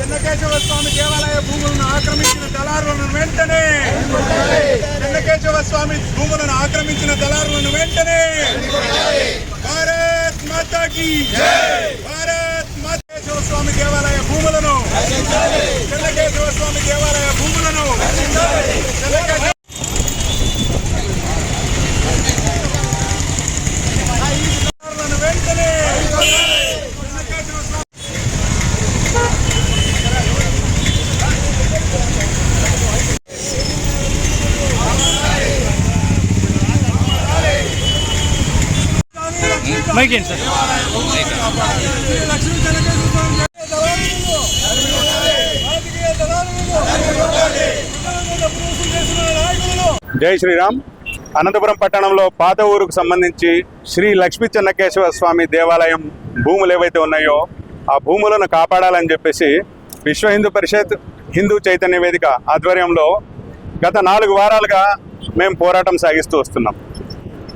చెన్నకేశవ స్వామి దేవాలయ భూములను ఆక్రమించిన దళారులను వెంటనే భారత్ మాతా కీ భారత్ మాతేశ్వర స్వామి దేవాలయ భూములను చెన్నకేశవ స్వామి దేవాలయ భూములను వెంటనే మైకేంటి సార్ జై శ్రీరామ్. అనంతపురం పట్టణంలో పాత ఊరుకు సంబంధించి శ్రీ లక్ష్మీ చెన్నకేశవ స్వామి దేవాలయం భూములు ఏవైతే ఉన్నాయో ఆ భూములను కాపాడాలని చెప్పేసి విశ్వ హిందూ పరిషత్ హిందూ చైతన్య వేదిక ఆధ్వర్యంలో గత 4 వారాలుగా మేము పోరాటం సాగిస్తూ వస్తున్నాం.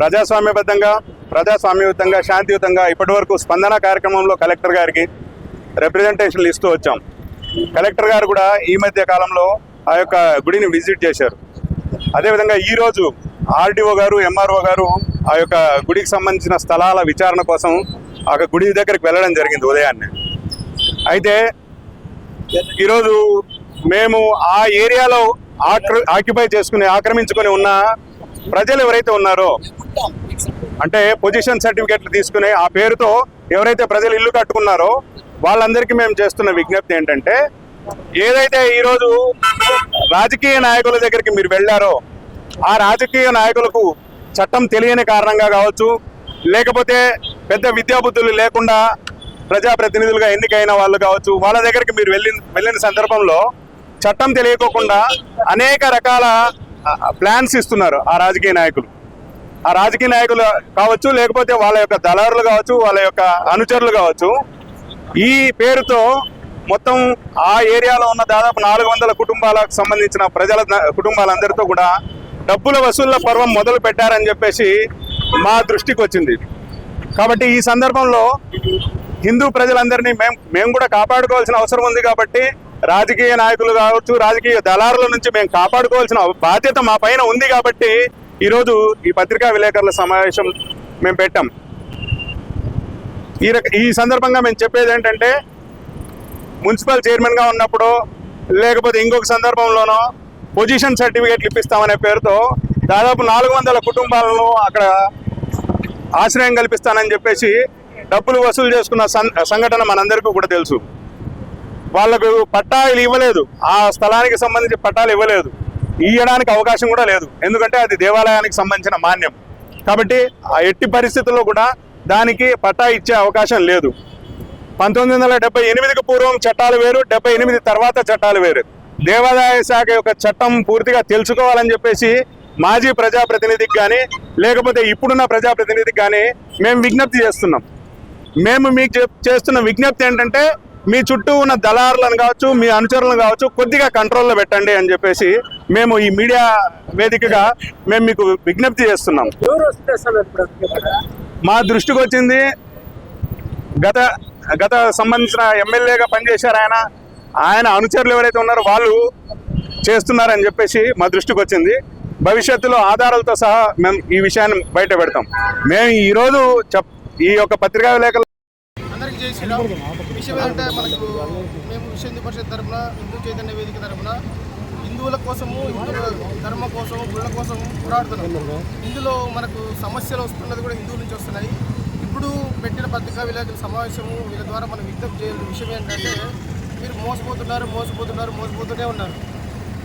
ప్రజాస్వామ్యబద్ధంగా ప్రజాస్వామ్యయుతంగా శాంతియుతంగా ఇప్పటివరకు స్పందన కార్యక్రమంలో కలెక్టర్ గారికి రిప్రజెంటేషన్లు ఇస్తూ వచ్చాం. కలెక్టర్ గారు కూడా ఈ మధ్య కాలంలో ఆ యొక్క గుడిని విజిట్ చేశారు. అదేవిధంగా ఈరోజు ఆర్డీఓ గారు ఎంఆర్ఓ గారు ఆ యొక్క గుడికి సంబంధించిన స్థలాల విచారణ కోసం ఆ గుడి దగ్గరికి వెళ్ళడం జరిగింది ఉదయాన్నే. అయితే ఈరోజు మేము ఆ ఏరియాలో ఆక్రమించుకొని ఉన్న ప్రజలు ఎవరైతే ఉన్నారో అంటే పొజిషన్ సర్టిఫికేట్లు తీసుకుని ఆ పేరుతో ఎవరైతే ప్రజలు ఇల్లు కట్టుకున్నారో వాళ్ళందరికీ మేము చేస్తున్న విజ్ఞప్తి ఏంటంటే, ఏదైతే ఈరోజు రాజకీయ నాయకుల దగ్గరికి మీరు వెళ్ళారో ఆ రాజకీయ నాయకులకు చట్టం తెలియని కారణంగా కావచ్చు, లేకపోతే పెద్ద విద్యాబుద్ధులు లేకుండా ప్రజాప్రతినిధులుగా ఎన్నికైన వాళ్ళు కావచ్చు, వాళ్ళ దగ్గరికి మీరు వెళ్ళిన సందర్భంలో చట్టం తెలియకోకుండా అనేక రకాల ప్లాన్స్ ఇస్తున్నారు ఆ రాజకీయ నాయకులు. ఆ రాజకీయ నాయకులు కావచ్చు, లేకపోతే వాళ్ళ యొక్క దళారులు కావచ్చు, వాళ్ళ యొక్క అనుచరులు కావచ్చు, ఈ పేరుతో మొత్తం ఆ ఏరియాలో ఉన్న దాదాపు 400 కుటుంబాలకు సంబంధించిన ప్రజల కుటుంబాలందరితో కూడా డబ్బుల వసూళ్ల పర్వం మొదలు పెట్టారని చెప్పేసి మా దృష్టికి వచ్చింది. కాబట్టి ఈ సందర్భంలో హిందూ ప్రజలందరినీ మేము కూడా కాపాడుకోవాల్సిన అవసరం ఉంది. కాబట్టి రాజకీయ నాయకులు కావచ్చు, రాజకీయ దళారుల నుంచి మేము కాపాడుకోవాల్సిన బాధ్యత మా పైన ఉంది. కాబట్టి ఈరోజు ఈ పత్రికా విలేకరుల సమావేశం మేము పెట్టాం. ఈ సందర్భంగా మేము చెప్పేది ఏంటంటే, మున్సిపల్ చైర్మన్గా ఉన్నప్పుడు లేకపోతే ఇంకొక సందర్భంలోనో పొజిషన్ సర్టిఫికేట్లు ఇప్పిస్తామనే పేరుతో దాదాపు 400 కుటుంబాలను అక్కడ ఆశ్రయం కల్పిస్తానని చెప్పేసి డబ్బులు వసూలు చేసుకున్న సంఘటన మనందరికీ కూడా తెలుసు. వాళ్లకు పట్టాలు ఇవ్వలేదు, ఆ స్థలానికి సంబంధించి పట్టాలు ఇవ్వలేదు, ఇవ్వడానికి అవకాశం కూడా లేదు. ఎందుకంటే అది దేవాలయానికి సంబంధించిన మాన్యం. కాబట్టి ఆ ఎట్టి పరిస్థితుల్లో కూడా దానికి పట్టా ఇచ్చే అవకాశం లేదు. 1978కు పూర్వం చట్టాలు వేరు, 78 తర్వాత చట్టాలు వేరు. దేవాదాయ శాఖ యొక్క చట్టం పూర్తిగా తెలుసుకోవాలని చెప్పేసి మాజీ ప్రజాప్రతినిధికి కానీ లేకపోతే ఇప్పుడున్న ప్రజాప్రతినిధికి కానీ మేము విజ్ఞప్తి చేస్తున్నాం. మేము మీకు చేస్తున్న విజ్ఞప్తి ఏంటంటే, మీ చుట్టూ ఉన్న దళారులను కావచ్చు, మీ అనుచరులను కావచ్చు, కొద్దిగా కంట్రోల్లో పెట్టండి అని చెప్పేసి మేము ఈ మీడియా వేదికగా మేము మీకు విజ్ఞప్తి చేస్తున్నాం. మా దృష్టికి వచ్చింది, గత సంబంధించిన ఎమ్మెల్యేగా పనిచేశారు ఆయన అనుచరులు ఎవరైతే ఉన్నారో వాళ్ళు చేస్తున్నారని చెప్పేసి మా దృష్టికి వచ్చింది. భవిష్యత్తులో ఆధారాలతో సహా మేము ఈ విషయాన్ని బయట పెడతాం. మేము ఈరోజు ఈ యొక్క పత్రికా విలేకరులు అందరికీ జై శ్రీరామ్. విషయం ఏంటంటే, మనకు మేము విశ్వ హిందూ పరిషత్ తరఫున, హిందూ చైతన్య వేదిక తరఫున హిందువుల కోసము, హిందువుల ధర్మం కోసము, గుళ్ళ కోసం పోరాడుతున్నాం. ఇందులో మనకు సమస్యలు వస్తున్నది కూడా హిందువుల నుంచి వస్తున్నాయి. ఇప్పుడు పెట్టిన పత్రికా విలేకరుల సమావేశము వీళ్ళ ద్వారా మనం విజ్ఞప్తి చేయాల్సిన విషయం ఏంటంటే, మీరు మోసపోతూనే ఉన్నారు.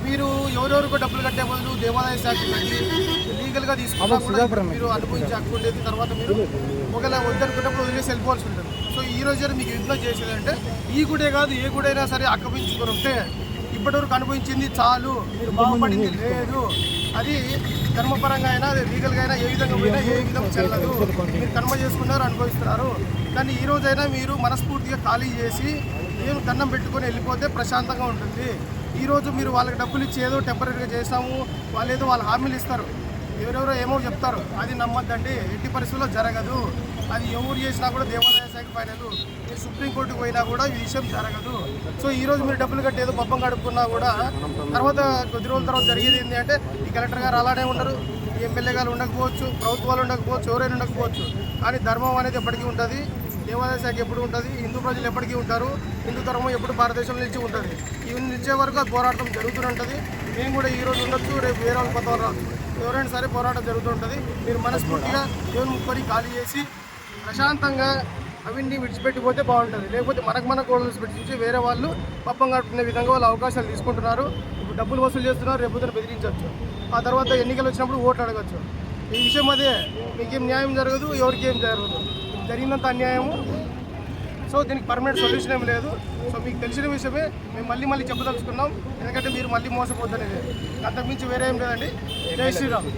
మీరు ఎవరెవరికో డబ్బులు కట్టే బదులు దేవాదాయ శాఖ పెట్టి లీగల్గా తీసుకున్నా కూడా మీరు అనుభవించి హక్కు ఉండేది. తర్వాత మీరు ఒకవేళ వద్దనుకున్నప్పుడు వదిలేసి వెళ్ళిపోవాల్సి ఉంటుంది. సో ఈ రోజు మీకు విజ్ఞప్తి చేసేది అంటే, ఈ గుడే కాదు ఏ గుడైనా సరే ఆక్రమించుకొని ఉంటే ఇప్పటివరకు అనుభవించింది చాలు, మీరు బాగుపడింది లేదు. అది ధర్మపరంగా అయినా లీగల్గా అయినా ఏ విధంగా పోయినా ఏ విధంగా చెల్లదు. మీరు కర్మ చేసుకున్నారు, అనుభవిస్తున్నారు. కానీ ఈ రోజైనా మీరు మనస్ఫూర్తిగా ఖాళీ చేసి ఏం దండం పెట్టుకొని వెళ్ళిపోతే ప్రశాంతంగా ఉంటుంది. ఈరోజు మీరు వాళ్ళకి డబ్బులు ఇచ్చి ఏదో టెంపరీగా చేసాము, వాళ్ళు ఏదో వాళ్ళ హామీలు ఇస్తారు, ఎవరెవరో ఏమో చెప్తారు, అది నమ్మద్దండి. ఎట్టి పరిస్థితుల్లో జరగదు. అది ఎవరు చేసినా కూడా దేవాదాయ శాఖ ఫైనల్, మీరు సుప్రీంకోర్టుకు పోయినా కూడా ఈ విషయం జరగదు. సో ఈరోజు మీరు డబ్బులు కట్టి ఏదో పబ్బం గడుపుకున్నా కూడా తర్వాత కొద్ది రోజుల తర్వాత జరిగేది ఏంటి అంటే ఈ కలెక్టర్ గారు అలానే ఉండరు, ఈ ఎమ్మెల్యే గారు ఉండకపోవచ్చు, ప్రభుత్వాలు ఉండకపోవచ్చు, ఎవరైనా ఉండకపోవచ్చు. కానీ ధర్మం అనేది ఎప్పటికీ ఉంటుంది, దేవాదాయ శాఖ ఎప్పుడు ఉంటుంది, హిందూ ప్రజలు ఎప్పటికీ ఉంటారు, హిందూ ధర్మం ఎప్పుడు భారతదేశంలో నిలిచి ఉంటుంది. ఈ నిలిచే వరకు ఆ పోరాటం జరుగుతూనే ఉంటుంది. మేము కూడా ఈ రోజు ఉండొచ్చు, రేపు వేరే వాళ్ళు కొత్త వాళ్ళు రావచ్చు, ఎవరైనా సరే పోరాటం జరుగుతూ ఉంటుంది. మీరు మనస్ఫూర్తిగా దేవుని ముక్కొని ఖాళీ చేసి ప్రశాంతంగా అవన్నీ విడిచిపెట్టిపోతే బాగుంటుంది. లేకపోతే మన కోడలు విడిచి వేరే వాళ్ళు పప్పం కట్టుకునే విధంగా వాళ్ళు అవకాశాలు తీసుకుంటున్నారు. ఇప్పుడు డబ్బులు వసూలు చేస్తున్నారు, రేపు బెదిరించవచ్చు, ఆ తర్వాత ఎన్నికలు వచ్చినప్పుడు ఓట్లు అడగచ్చు. ఈ విషయం అదే, మీకేం న్యాయం జరగదు, ఎవరికి ఏం జరగదు, జరిగినంత అన్యాయము. సో దీనికి పర్మనెంట్ సొల్యూషన్ ఏం లేదు. సో మీకు తెలిసిన విషయమే మేము మళ్ళీ చెప్పదలుచుకున్నాం, ఎందుకంటే మీరు మళ్ళీ మోసపోతున్నది, అంతకుమించి వేరే ఏం లేదండి. జై శ్రీరామ్.